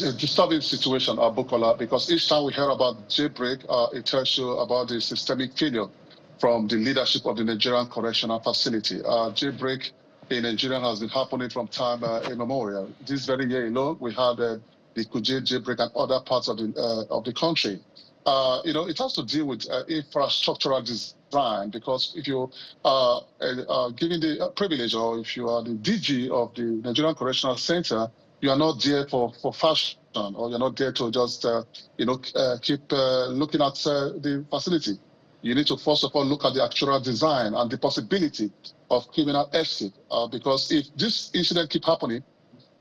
It's a disturbing situation, Bukola, because each time we hear about jailbreak, it tells you about the systemic failure from the leadership of the Nigerian Correctional Facility. Jailbreak in Nigeria has been happening from time immemorial. This very year alone, we had the Kuje jailbreak and other parts of the country. It has to deal with infrastructural design, because if you're given the privilege, or if you are the DG of the Nigerian Correctional Center, you are not there for fashion, or you're not there to just keep looking at the facility. You need to first of all look at the actual design and the possibility of criminal escape, because if this incident keep happening,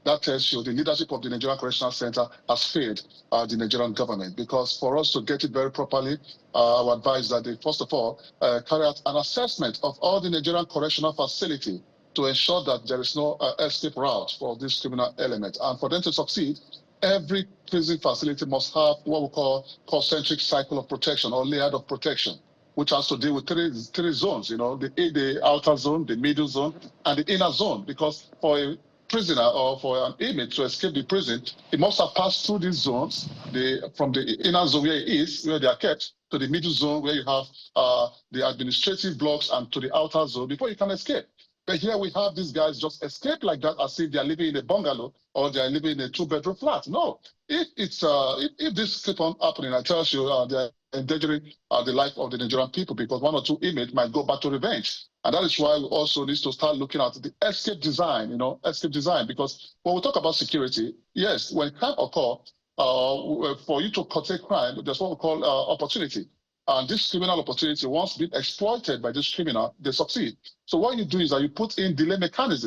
that tells you the leadership of the Nigerian Correctional Center has failed the Nigerian government. Because for us to get it very properly, I would advise that they first of all carry out an assessment of all the Nigerian correctional facility to ensure that there is no escape route for this criminal element. And for them to succeed, every prison facility must have what we call concentric cycle of protection, or layered of protection, which has to deal with three zones, the outer zone, the middle zone, and the inner zone. Because for a prisoner or for an inmate to escape the prison, he must have passed through these zones, from the inner zone where he is, where they are kept, to the middle zone where you have the administrative blocks, and to the outer zone before you can escape. But here we have these guys just escape like that, as if they are living in a bungalow or they are living in a two-bedroom flat. No, if this keep on happening, I tell you, they are endangering the life of the Nigerian people, because one or two inmates might go back to revenge. And that is why we also need to start looking at the escape design, because when we talk about security, yes, when crime occur, for you to curtail crime, there's what we call opportunity. And this criminal opportunity, once been exploited by this criminal, they succeed. So what you do is that you put in delay measures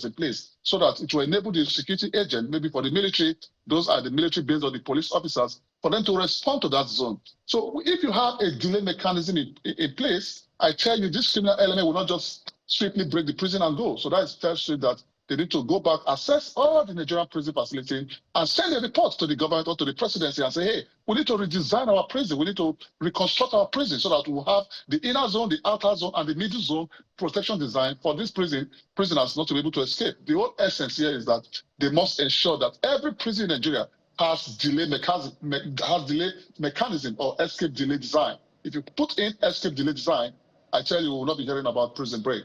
in place, so that it will enable the security agent, maybe for the military, those are the military based or the police officers, for them to respond to that zone. So if you have a delay mechanism in place, I tell you, this criminal element will not just swiftly break the prison and go. So that tells you that they need to go back, assess all the Nigerian prison facilities, and send a report to the government or to the presidency and say, hey, we need to redesign our prison. We need to reconstruct our prison so that we'll have the inner zone, the outer zone, and the middle zone protection design for this prisoners not to be able to escape. The whole essence here is that they must ensure that every prison in Nigeria has delay mechanism or escape delay design. If you put in escape delay design, I tell you, we will not be hearing about prison break.